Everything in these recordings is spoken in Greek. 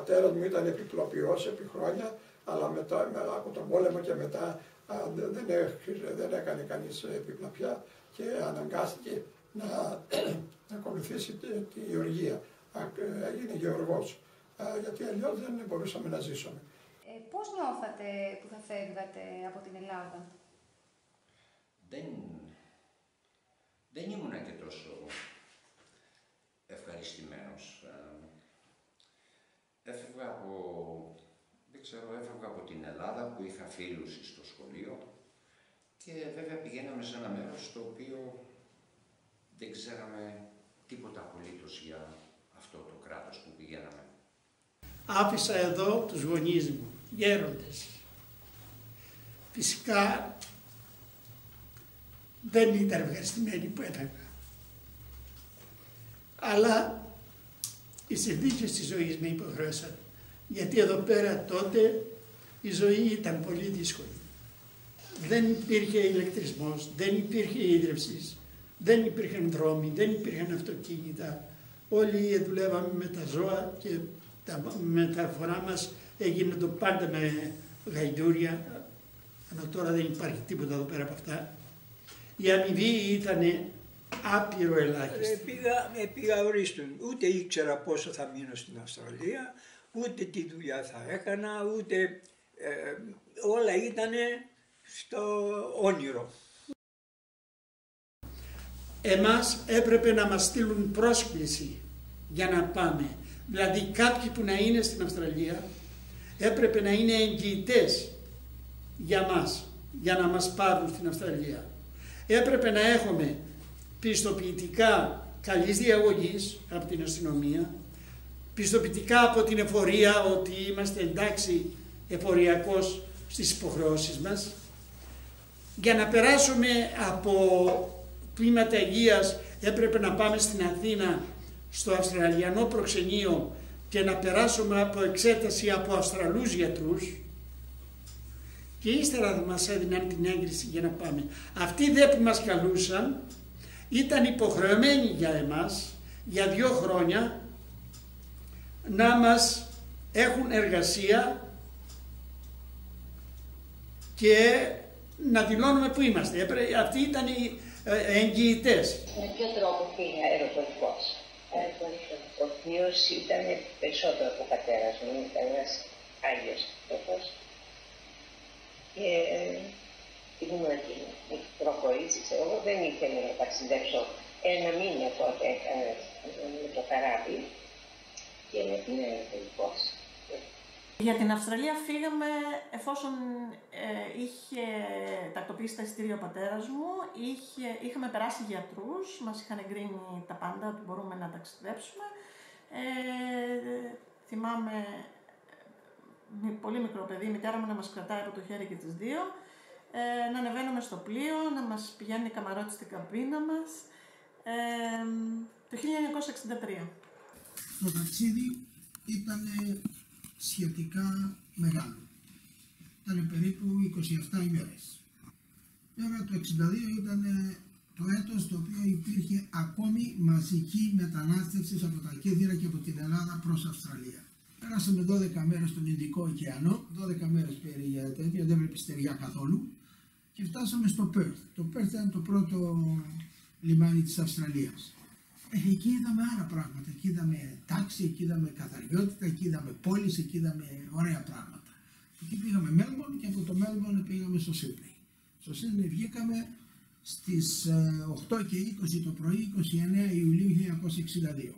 πατέρας μου ήταν επιπλοποιός επί χρόνια, αλλά από τον πόλεμο και μετά δεν έκανε κανείς επιπλαπιά και αναγκάστηκε να ακολουθήσει τη γεωργία. Έγινε γεωργός, γιατί αλλιώς δεν μπορούσαμε να ζήσουμε. Πώς νιώθατε που θα φεύγατε από την Ελλάδα? Δεν ήμουνα και τόσο ευχαριστημένος. Έφευγα από την Ελλάδα που είχα φίλους στο σχολείο και βέβαια πηγαίναμε σε ένα μέρος στο οποίο δεν ξέραμε τίποτα απολύτως για αυτό το κράτος που πηγαίναμε. Άφησα εδώ τους γονείς μου, γέροντες. Φυσικά δεν ήταν ευχαριστημένοι που έφευγα. Αλλά οι συνθήκες της ζωής με υποχρέωσαν. Γιατί εδώ πέρα τότε η ζωή ήταν πολύ δύσκολη. Δεν υπήρχε ηλεκτρισμός, δεν υπήρχε ίδρυυση, δεν υπήρχαν δρόμοι, δεν υπήρχαν αυτοκίνητα. Όλοι δουλεύαμε με τα ζώα και τα μεταφορά μας έγινε το πάντα με γαϊδούρια. Αλλά τώρα δεν υπάρχει τίποτα εδώ πέρα από αυτά. Η αμοιβή ήταν άπειρο ελάχιστη. Πήγα ορίστον. Ούτε ήξερα πόσο θα μείνω στην Αυστραλία, ούτε τι δουλειά θα έκανα, ούτε όλα ήταν στο όνειρο. Εμάς έπρεπε να μας στείλουν πρόσκληση για να πάμε. Δηλαδή κάποιοι που να είναι στην Αυστραλία έπρεπε να είναι εγγυητές για μας, για να μας πάρουν στην Αυστραλία. Έπρεπε να έχουμε πιστοποιητικά καλής διαγωγής από την αστυνομία, πιστοποιητικά από την εφορία ότι είμαστε εντάξει εφοριακώς στις υποχρεώσεις μας. Για να περάσουμε από τμήματα υγείας έπρεπε να πάμε στην Αθήνα στο Αυστραλιανό προξενείο και να περάσουμε από εξέταση από Αυστραλούς γιατρούς και ύστερα μας έδιναν την έγκριση για να πάμε. Αυτοί δε που μας καλούσαν ήταν υποχρεωμένοι για εμάς για 2 χρόνια να μας έχουν εργασία και να δηλώνουμε που είμαστε. Αυτοί ήταν οι εγγυητές. Με ποιο τρόπο πήγε αεροπορικός? Ο οποίος ήταν περισσότερο από ο πατέρας μου, ήταν ένας Άγιος άνθρωπος. Και ήμουν εκεί, μικρό κορίτσι, ξέρω εγώ, δεν ήθελα να ταξιδέψω 1 μήνα τότε με το καράβι και με πήγε αεροπορικός. Για την Αυστραλία φύγαμε εφόσον είχε τακτοποιήσει τα εισιτήρια ο πατέρας μου, είχαμε περάσει γιατρούς, μας είχαν εγκρίνει τα πάντα ότι μπορούμε να ταξιδέψουμε. Θυμάμαι πολύ μικρό παιδί, η μητέρα μου να μας κρατάει από το χέρι και τις 2, να ανεβαίνουμε στο πλοίο, να μας πηγαίνει η καμαρότη στην καμπίνα μας, το 1963. Το ταξίδι ήταν σχετικά μεγάλο. Ήταν περίπου 27 ημέρες. Βέβαια το 62 ήταν το έτος το οποίο υπήρχε ακόμη μαζική μετανάστευση από τα Κίνδυρα και από την Ελλάδα προς Αυστραλία. Πέρασαμε 12 μέρες στον Ινδικό ωκεανό, 12 μέρες περί τέτοια, δεν βλέπει στεριά καθόλου και φτάσαμε στο Πέρθ. Το Πέρθ ήταν το πρώτο λιμάνι της Αυστραλίας. Εκεί είδαμε άλλα πράγματα, εκεί είδαμε τάξη, εκεί είδαμε καθαριότητα, εκεί είδαμε πόλεις, εκεί είδαμε ωραία πράγματα. Εκεί πήγαμε Μέλμπορν και από το Μέλμπορν πήγαμε στο Σίδνεϊ. Στο Σίδνεϊ βγήκαμε στις 8 και 20 το πρωί, 29 Ιουλίου 1962.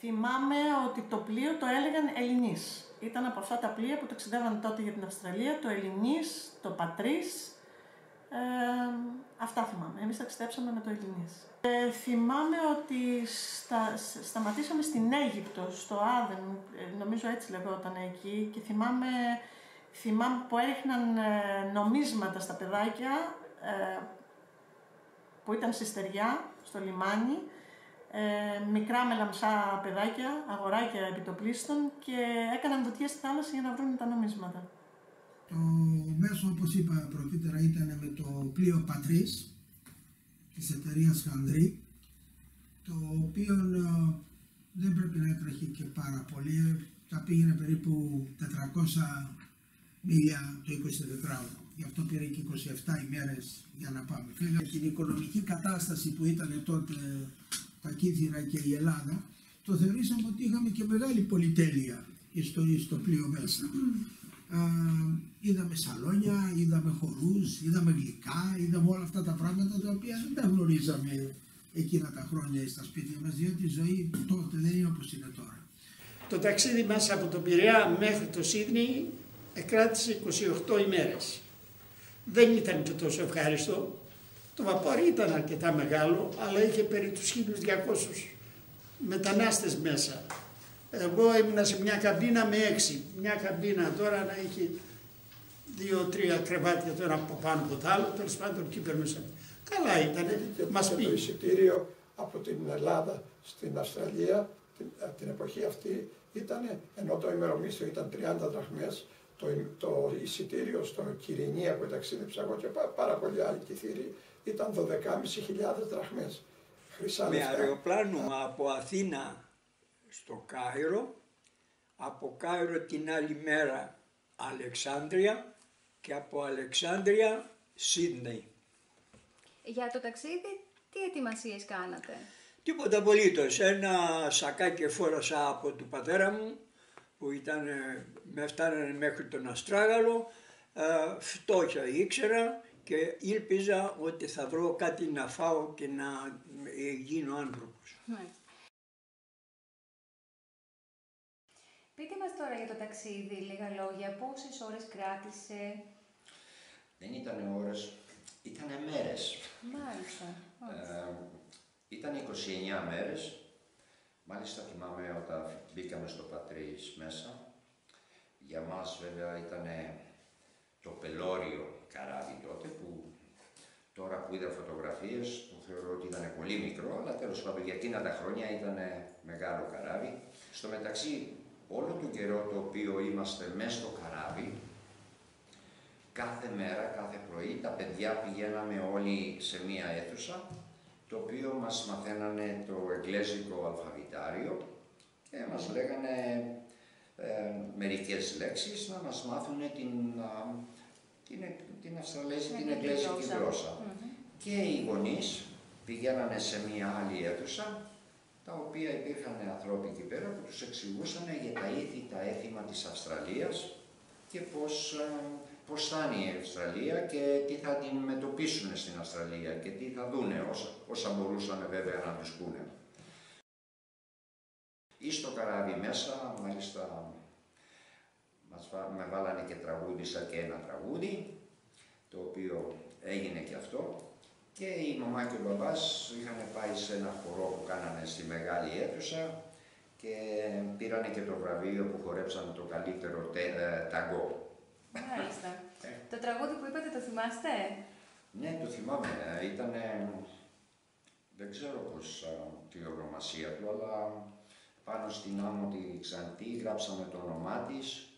Θυμάμαι ότι το πλοίο το έλεγαν Ελληνής. Ήταν από αυτά τα πλοία που ταξιδεύαν τότε για την Αυστραλία, το Ελληνής, το Πατρίς. Αυτά θυμάμαι. Εμείς ταξιδέψαμε με το Ελληνής. Θυμάμαι ότι σταματήσαμε στην Αίγυπτο, στο Άδεν, νομίζω έτσι λεγόταν εκεί, και θυμάμαι που έριχναν νομίσματα στα παιδάκια που ήταν στη στεριά, στο λιμάνι, μικρά μελαμψά παιδάκια, αγοράκια επιτοπλίστων και έκαναν βουτιές στη θάλασσα για να βρουν τα νομίσματα. Το μέσο, όπως είπα πρωτήτερα, ήταν με το πλοίο Πατρίς. της εταιρείας Χανδρή, το οποίο δεν πρέπει να έτρεχε και πάρα πολύ, τα πήγαινε περίπου 400 μίλια το 24ωρο. Γι' αυτό πήρε και 27 ημέρες για να πάμε. Φύγαμε την οικονομική κατάσταση που ήταν τότε τα Κύθυρα και η Ελλάδα, το θεωρήσαμε ότι είχαμε και μεγάλη πολυτέλεια στο πλοίο μέσα. Είδαμε σαλόνια, είδαμε χορούς, είδαμε γλυκά, είδαμε όλα αυτά τα πράγματα τα οποία δεν τα γνωρίζαμε εκείνα τα χρόνια στα σπίτια μας, διότι η ζωή τότε δεν είναι όπως είναι τώρα. Το ταξίδι μας από το Πειραιά μέχρι το Σίδνεϊ κράτησε 28 ημέρες. Δεν ήταν και τόσο ευχάριστο. Το βαπόρι ήταν αρκετά μεγάλο, αλλά είχε περί τους 1.200 μετανάστες μέσα. Εγώ ήμουνα σε μια καμπίνα με 6. Μια καμπίνα τώρα να έχει 2-3 κρεβάτια, το ένα από πάνω από το άλλο, τέλος πάντων εκεί περνούσαμε. Καλά ήταν, μας πήγε. Το εισιτήριο από την Ελλάδα στην Αυστραλία την εποχή αυτή ήταν, ενώ το ημερομίσθιο ήταν 30 δραχμές, το εισιτήριο στο Κυρινία που ταξίδεψα εγώ και πάρα πολλοί άλλοι Κυθύριοι ήταν 12.500 δραχμές. Με αεροπλάνο από Αθήνα στο Κάιρο, από Κάιρο την άλλη μέρα Αλεξάνδρεια και από Αλεξάνδρεια Σίδνεϊ. Για το ταξίδι τι ετοιμασίες κάνατε? Τίποτα απολύτως. Ένα σακάκι φόρασα από του πατέρα μου που με φτάνανε μέχρι τον Αστράγαλο, φτώχεια ήξερα και ήλπιζα ότι θα βρω κάτι να φάω και να γίνω άνθρωπος. Πείτε μας τώρα για το ταξίδι, λίγα λόγια, πόσες ώρες κράτησε? Δεν ήταν ώρες, ήταν μέρες. Μάλιστα. Ήταν 29 μέρες. Μάλιστα θυμάμαι όταν μπήκαμε στο Πατρίς μέσα. Για μας βέβαια ήταν το πελώριο καράβι τότε, που τώρα που είδα φωτογραφίες το θεωρώ ότι ήταν πολύ μικρό, αλλά τέλος πάντων για εκείνα τα χρόνια ήταν μεγάλο καράβι. Στο μεταξύ, όλο τον καιρό το οποίο είμαστε μέσα στο καράβι, κάθε μέρα, κάθε πρωί, τα παιδιά πηγαίναμε όλοι σε μία αίθουσα, το οποίο μας μαθαίνανε το εγγλέζικο αλφαβητάριο και μας λέγανε μερικές λέξεις να μας μάθουν την Αυστραλέζικη, την εγγλέζικη γλώσσα. Και οι γονείς πηγαίνανε σε μία άλλη αίθουσα, τα οποία υπήρχαν ανθρώποι εκεί πέρα που τους εξηγούσαν για τα ήθη, τα έθιμα της Αυστραλίας και πώς θα είναι η Αυστραλία και τι θα την μετωπίσουν στην Αυστραλία και τι θα δούνε, όσα μπορούσαν βέβαια να τους πούνε. Ή στο καράβι μέσα, μάλιστα με βάλανε και τραγούδισα και ένα τραγούδι, το οποίο έγινε και αυτό. Και η μαμά και ο μπαμπάς είχαν πάει σε ένα χορό που κάνανε στη μεγάλη αίθουσα και πήρανε και το βραβείο που χορέψαν το καλύτερο ταγκό. Μάλιστα. Το τραγούδι που είπατε το θυμάστε? Ναι, το θυμάμαι. Δεν ξέρω τη ονομασία του, αλλά πάνω στην άμμο τη Ξαντή γράψαμε το όνομά της,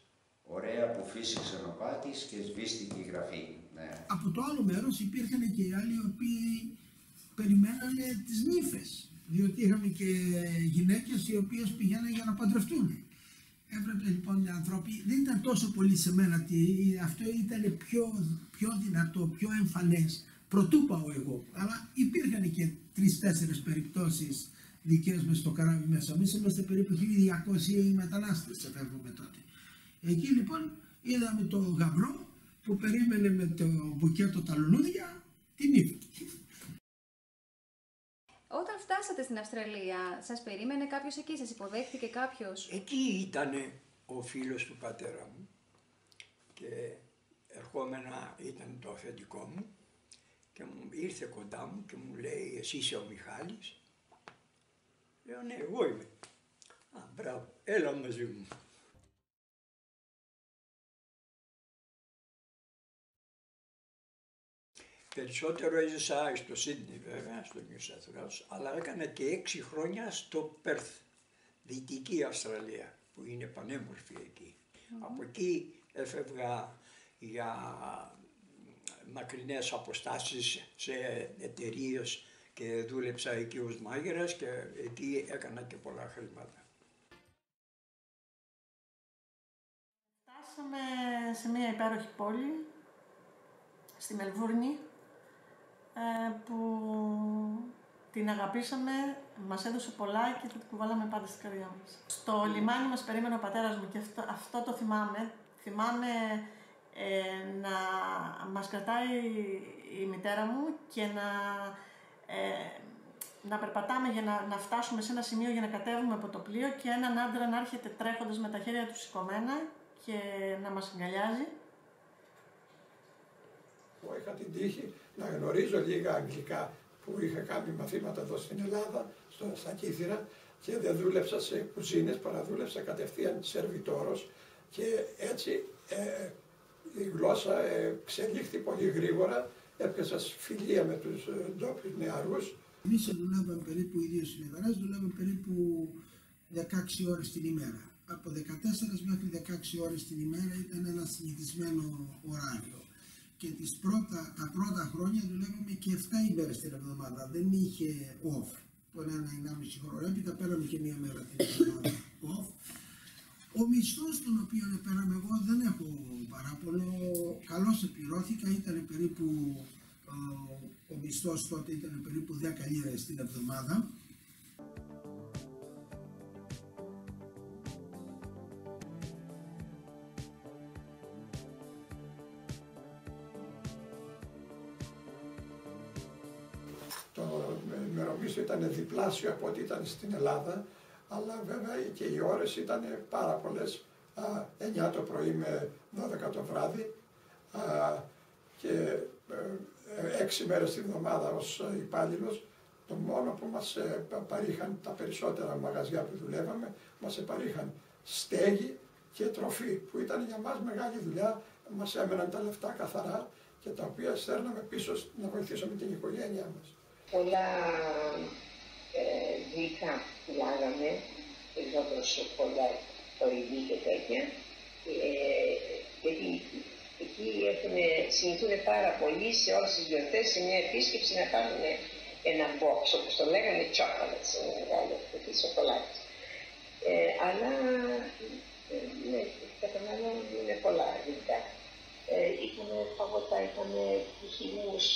ωραία που φύσηξε ο πάτης και σβήστηκε η γραφή. Ναι. Από το άλλο μέρος υπήρχαν και οι άλλοι οι οποίοι περιμένανε τις νύφες, διότι είχαμε και γυναίκες οι οποίες πηγαίνανε για να παντρευτούν. Έπρεπε λοιπόν οι άνθρωποι, δεν ήταν τόσο πολύ σε μένα, αυτό ήταν πιο δυνατό, πιο εμφανές, πρωτού πάω εγώ, αλλά υπήρχαν και 3-4 περιπτώσεις δικές μας στο καράβι μέσα. Εμείς είμαστε περίπου 1.200 μετανάστες εφεύγουμε τότε. Εκεί λοιπόν είδαμε το γαμπρό που περίμενε με το μπουκέτο τα λουλούδια την νύφη. Όταν φτάσατε στην Αυστραλία, σας περίμενε κάποιος εκεί, σας υποδέχτηκε κάποιος? Εκεί ήταν ο φίλος του πατέρα μου και ερχόμενα ήταν το αφεντικό μου και μου ήρθε κοντά μου και μου λέει «Εσύ είσαι ο Μιχάλης?» Λέω «Ναι, εγώ είμαι». «Α, μπράβο, έλα μαζί μου». Περισσότερο έζησα στο Σίδνεϊ βέβαια, στο New South Wales, αλλά έκανα και 6 χρόνια στο Πέρθ, Δυτική Αυστραλία, που είναι πανέμορφη εκεί. Από εκεί έφευγα για μακρινές αποστάσεις σε εταιρείες και δούλεψα εκεί ως μάγειρας και εκεί έκανα και πολλά χρήματα. Φτάσαμε σε μια υπέροχη πόλη, στη Μελβούρνη, που την αγαπήσαμε, μας έδωσε πολλά και την κουβάλαμε πάντα στην καρδιά μας. Στο λιμάνι μας περίμενε ο πατέρας μου και αυτό το θυμάμαι. Θυμάμαι να μας κρατάει η μητέρα μου και να περπατάμε για να φτάσουμε σε ένα σημείο για να κατέβουμε από το πλοίο και έναν άντρα να έρχεται τρέχοντας με τα χέρια του σηκωμένα και να μας αγκαλιάζει. Είχα την τύχη να γνωρίζω λίγα αγγλικά που είχα κάνει μαθήματα εδώ στην Ελλάδα, στα Κύθυρα, και δεν δούλεψα σε κουζίνες, παρά δούλεψα κατευθείαν σερβιτόρος και έτσι η γλώσσα εξελίχθη πολύ γρήγορα, έπιασα φιλία με τους ντόπιους νεαρούς. Εμείς δουλεύαμε περίπου οι δύο συνεδρές, δουλεύαμε περίπου 16 ώρες την ημέρα. Από 14 μέχρι 16 ώρες την ημέρα ήταν ένα συνηθισμένο ωράριο. Και τα πρώτα χρόνια δουλεύαμε και 7 ημέρες την εβδομάδα, δεν είχε off. Το 1,5 χρόνο, έπειτα πέραμε και μία μέρα την εβδομάδα off. Ο μισθός τον οποίο πέραμε εγώ δεν έχω παράπονο, καλώς επληρώθηκα, ήταν περίπου, ο μισθός τότε ήταν περίπου 10 λίρες την εβδομάδα. Το ημερομίσθιο ήταν διπλάσιο από ό,τι ήταν στην Ελλάδα, αλλά βέβαια και οι ώρες ήταν πάρα πολλές, 9 το πρωί με 12 το βράδυ και 6 μέρες την εβδομάδα ως υπάλληλος. Το μόνο που μας παρήχαν τα περισσότερα μαγαζιά που δουλεύαμε, μας παρήχαν στέγη και τροφή, που ήταν για μας μεγάλη δουλειά, μας έμεναν τα λεφτά καθαρά και τα οποία στέλναμε πίσω να βοηθήσουμε την οικογένειά μας. Πολλά γλυκά πουλάγαμε, περισσότερο σοκολά, τοειδή και τέτοια, γιατί εκεί συνηθούν πάρα πολύ σε όλες τις γιορτές, σε μια επίσκεψη να πάρουν ένα box, όπως το λέγανε, chocolates, ένα μεγάλο κουτί σοκολάτες. Αλλά ναι, καταναλώνουν πολλά γλυκά. Είχαμε παγωτά, είχαμε χυμούς,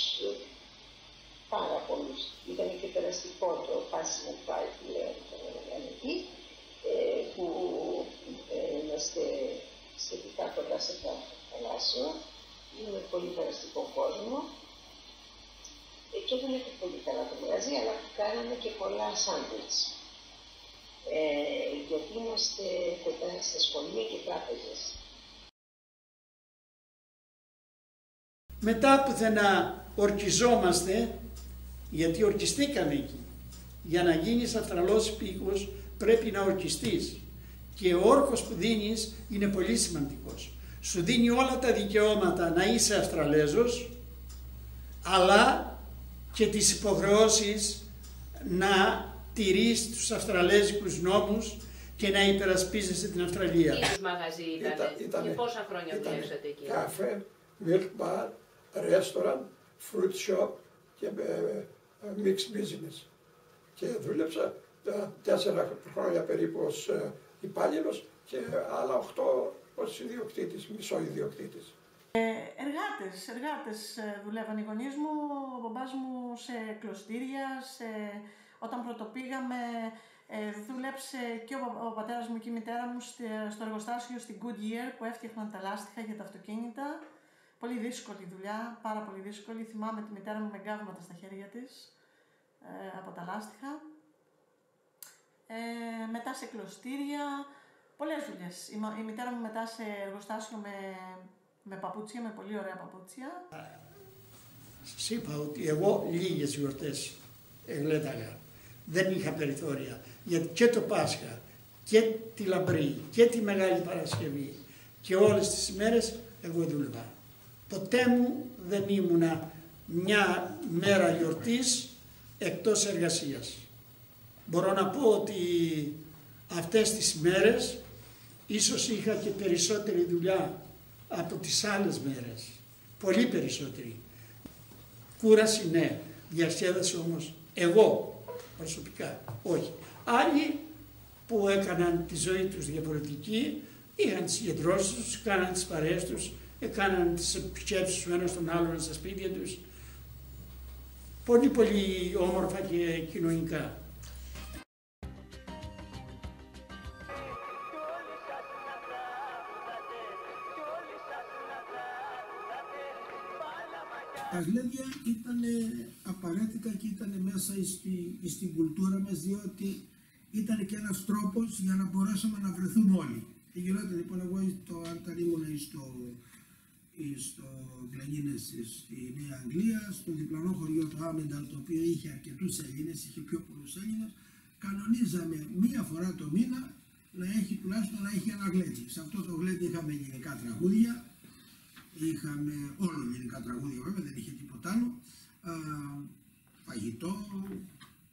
πάρα πολλούς. Ήταν και περαστικό το πάσιμο φάι που λέγαμε εκεί, που είμαστε σχετικά κοντά σε το θαλάσσιο. Είναι πολύ περαστικό κόσμο. Και δεν έχω πολύ καλά το μαγαζί, αλλά κάναμε και πολλά σάντουιτς. Γιατί είμαστε κοντά στα σχολεία και τράπεζες. Μετά πουθενά ορκιζόμαστε, γιατί ορκιστήκαμε εκεί. Για να γίνεις αυστραλός υπήκος πρέπει να ορκιστείς. Και ο όρκος που δίνεις είναι πολύ σημαντικός. Σου δίνει όλα τα δικαιώματα να είσαι Αυστραλέζος, αλλά και τις υποχρεώσεις να τηρείς τους αυστραλέζικους νόμους και να υπερασπίζεσαι την Αυστραλία. Τι μαγαζί ήταν και πόσα χρόνια δουλέψατε εκεί? Καφέ, milk bar, restaurant, fruit shop και mixed business. Και δούλεψα 4 χρόνια περίπου ως υπάλληλος και άλλα 8 ως ιδιοκτήτης, μισοϊδιοκτήτης. Εργάτες δουλεύαν οι γονείς μου, ο μπαμπάς μου σε κλωστήρια, όταν πρωτοπήγαμε δούλεψε και ο πατέρας μου και η μητέρα μου στο εργοστάσιο στην Goodyear που έφτιαχναν τα λάστιχα για τα αυτοκίνητα. Πολύ δύσκολη δουλειά, πάρα πολύ δύσκολη. Θυμάμαι τη μητέρα μου με γκάβματα στα χέρια της από τα λάστιχα. Μετά σε κλωστήρια, πολλές δουλειές. Η μητέρα μου μετά σε εργοστάσιο με παπούτσια, με πολύ ωραία παπούτσια. Σας είπα ότι εγώ λίγες γιορτές εκλέταγα. Δεν είχα περιθώρια. Γιατί και το Πάσχα και τη Λαμπρή και τη Μεγάλη Παρασκευή και όλες τις ημέρες εγώ δούλευα. Ποτέ μου δεν ήμουνα μια μέρα γιορτής εκτός εργασίας. Μπορώ να πω ότι αυτές τις μέρες ίσως είχα και περισσότερη δουλειά από τις άλλες μέρες. Πολύ περισσότερη. Κούραση ναι, διασκέδαση όμως Εγώ προσωπικά όχι. Άλλοι που έκαναν τη ζωή τους διαφορετική, είχαν τις συγκεντρώσεις τους, κάναν τις παρέες τους, έκαναν τις επισκέψεις του ένας τον άλλον στα σπίτια τους. Πολύ πολύ όμορφα και κοινωνικά. Τα γλέντια ήταν απαραίτητα και ήταν μέσα στην κουλτούρα μας, διότι ήταν και ένας τρόπος για να μπορέσουμε να βρεθούμε όλοι. Και γινόταν λοιπόν, εγώ όταν ήμουν στο Γκλανίνες στη Νέα Αγγλία, στο διπλανό χωριό του Άμενταλ, το οποίο είχε αρκετούς Έλληνες, είχε πιο πολλούς Έλληνες, κανονίζαμε μία φορά το μήνα να έχει τουλάχιστον να έχει ένα γλέντι. Σε αυτό το γλέντι είχαμε ελληνικά τραγούδια, είχαμε όλο ελληνικά τραγούδια βέβαια, δεν είχε τίποτα άλλο, φαγητό,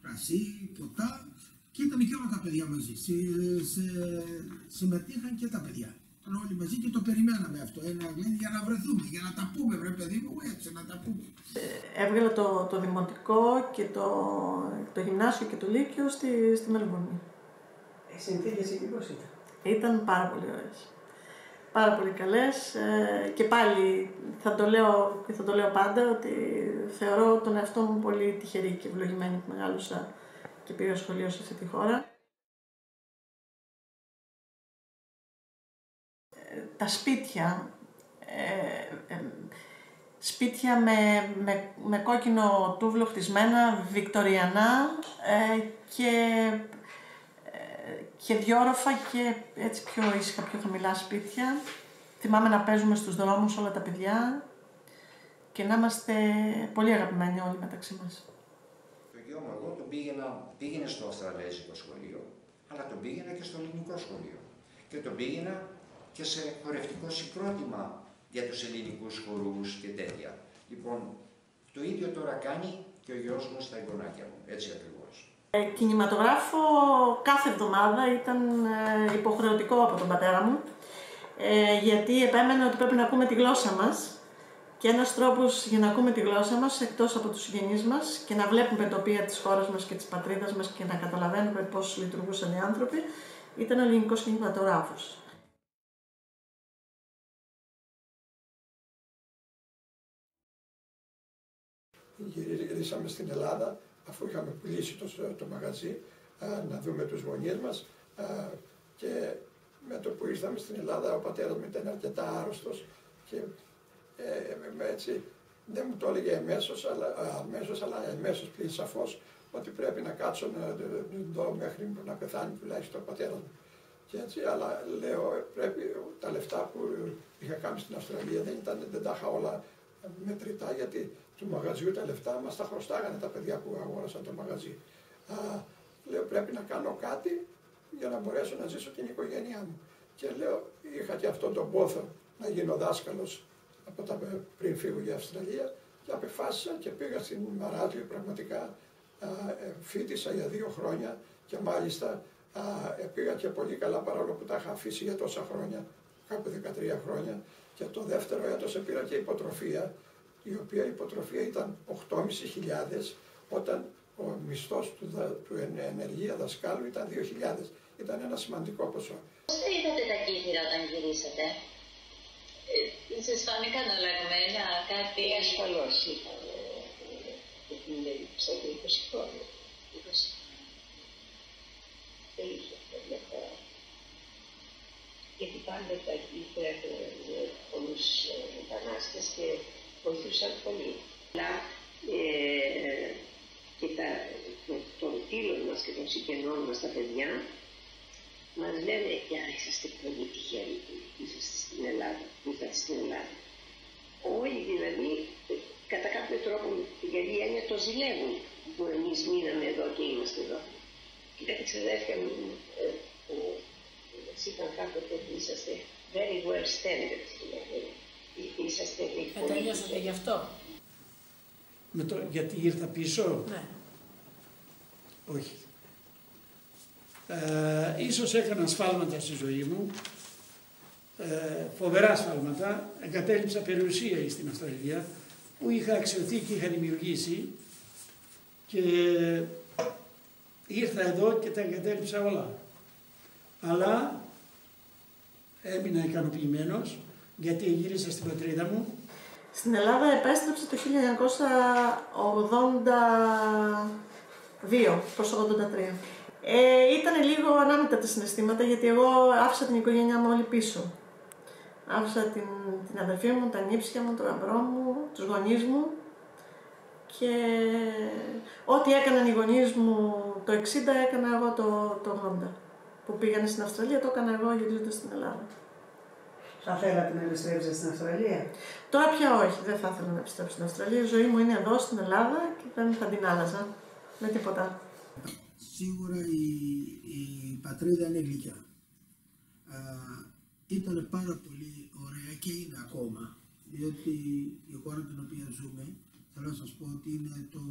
κρασί, ποτά, και ήταν και όλα τα παιδιά μαζί. Συμμετείχαν και τα παιδιά. Όλοι μαζί και το περιμέναμε αυτό, ένα γλέντι για να βρεθούμε, για να τα πούμε, βρε παιδί μου, έτσι να τα πούμε. Έβγαλα το δημοτικό και το γυμνάσιο και το λύκειο στη Μελβούρνη. Οι συνθήκες εκεί πώς ήταν? Ήταν πάρα πολύ ωραίες. Πάρα πολύ καλές και πάλι θα το λέω πάντα ότι θεωρώ τον εαυτό μου πολύ τυχερή και ευλογημένη που μεγάλωσα και πήγα σχολείο σε αυτή τη χώρα. Τα σπίτια με κόκκινο τούβλο χτισμένα, βικτοριανά και διόροφα και έτσι πιο ήσυχα, πιο χαμηλά σπίτια. Θυμάμαι να παίζουμε στους δρόμους όλα τα παιδιά και να είμαστε πολύ αγαπημένοι όλοι μεταξύ μας. Το γιο μου εγώ πήγαινε στο Αυστραλέζικο σχολείο, αλλά τον πήγαινα και στο ελληνικό σχολείο. Και τον πήγαινα και σε χορευτικό συγκρότημα για τους ελληνικούς χορούς και τέτοια. Λοιπόν, το ίδιο τώρα κάνει και ο γιος μου στα εγγονάκια μου, έτσι ακριβώς. Κινηματογράφο κάθε εβδομάδα ήταν υποχρεωτικό από τον πατέρα μου, γιατί επέμενε ότι πρέπει να ακούμε τη γλώσσα μας και ένας τρόπος για να ακούμε τη γλώσσα μας, εκτός από τους συγγενείς μας και να βλέπουμε τοπία της χώρας μας και της πατρίδας μας και να καταλαβαίνουμε πώς λειτουργούσαν οι άνθρωποι, ήταν ο ελληνικός κινηματογράφος. Γυρίσαμε στην Ελλάδα, αφού είχαμε πουλήσει το μαγαζί, να δούμε τους γονείς μας, και με το που ήρθαμε στην Ελλάδα ο πατέρας μου ήταν αρκετά άρρωστος και έτσι δεν μου το έλεγε αμέσως πλην σαφώς ότι πρέπει να κάτσω να δω μέχρι να πεθάνει τουλάχιστον ο πατέρας μου. Και έτσι, αλλά λέω πρέπει τα λεφτά που είχα κάνει στην Αυστραλία δεν τα είχα όλα μετρητά, γιατί του μαγαζιού τα λεφτά μας τα χρωστάγανε τα παιδιά που αγόρασαν το μαγαζί. Λέω πρέπει να κάνω κάτι για να μπορέσω να ζήσω την οικογένειά μου. Και λέω είχα και αυτόν τον πόθο να γίνω δάσκαλος πριν φύγω για Αυστραλία και απεφάσισα και πήγα στην Μαράτιο πραγματικά, φοιτήσα για 2 χρόνια και μάλιστα πήγα και πολύ καλά παρόλο που τα είχα αφήσει για τόσα χρόνια, κάπου 13 χρόνια, και το δεύτερο έτος πήρα και υποτροφία, η οποία υποτροφία ήταν 8.500 όταν ο μισθός του ενεργεία δασκάλου ήταν 2.000. Ήταν ένα σημαντικό ποσό. Πώς είδατε τα κύθυρα όταν γυρίσατε? Σας φάνε καναλαγμένα κάτι? Ασφαλώς ήταν. Ξέρω 20 χρόνια. Δεν είχε αυτή διαφορά. Γιατί πάντα τα κύθυρα έχουν πολλούς μετανάστες και βοηθούσαν πολύ. Αλλά και των φίλων μας και των συγγενών μας τα παιδιά μας λένε «Για είσαστε πολύ τυχεροί που είσαστε στην Ελλάδα, που ήρθατε στην Ελλάδα». Όλοι δηλαδή κατά κάποιο τρόπο την καλή έννοια το ζηλεύουν που εμείς μείναμε εδώ και είμαστε εδώ. Και κάτι ξαδέρφια μου που μας είπαν κάποτε ότι είσαστε very well standard, δηλαδή είσαστε πολύ. Τελειώσατε γι' αυτό? Γιατί ήρθα πίσω? Ναι. Όχι. Ίσως έκανα σφάλματα στη ζωή μου, φοβερά σφάλματα. Εγκατέλειψα περιουσία στην Αυστραλία που είχα αξιωθεί και είχα δημιουργήσει και ήρθα εδώ και τα εγκατέλειψα όλα. Αλλά έμεινα ικανοποιημένος γιατί γύρισα στην πατρίδα μου. Στην Ελλάδα επέστρεψε το 1982 προς 1983. Ήταν λίγο ανάμεικτα τα συναισθήματα γιατί εγώ άφησα την οικογένειά μου όλη πίσω. Άφησα την αδερφή μου, τα νύψια μου, τον γαμπρό μου, τους γονείς μου και ό,τι έκαναν οι γονείς μου το 60 έκανα εγώ το 80. Που πήγανε στην Αυστραλία, το έκανα εγώ γυρίζοντας στην Ελλάδα. Θα θέλατε να επιστρέψετε στην Αυστραλία? Τώρα πια όχι, δεν θα ήθελα να επιστρέψω στην Αυστραλία. Η ζωή μου είναι εδώ στην Ελλάδα και δεν θα την άλλαζα με τίποτα. Σίγουρα η πατρίδα είναι γλυκιά. Ήταν πάρα πολύ ωραία και είναι ακόμα, διότι η χώρα την οποία ζούμε, θέλω να σας πω ότι είναι το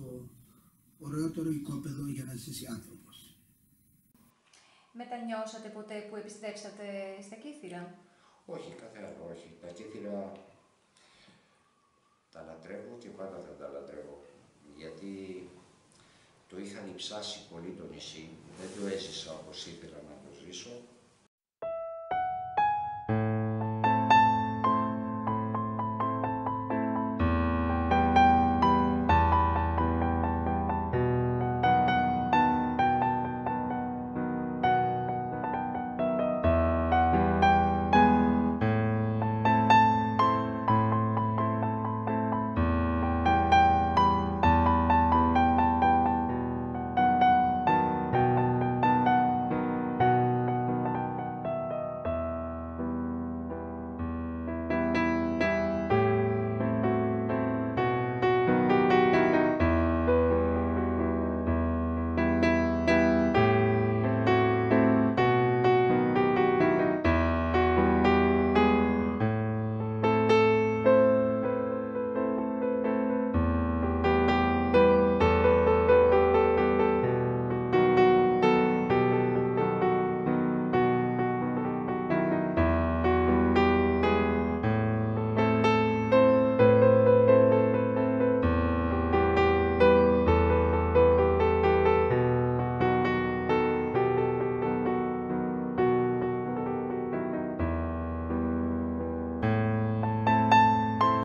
ωραιότερο οικόπεδο για να ζήσει άνθρωπος. Μετανιώσατε ποτέ που επιστρέψατε στα Κύθυρα? Όχι, καθόλου όχι. Τα Κύθυρα τα λατρεύω και πάντα θα τα λατρεύω. Γιατί το είχα διψάσει πολύ το νησί, δεν το έζησα όπως ήθελα να το ζήσω.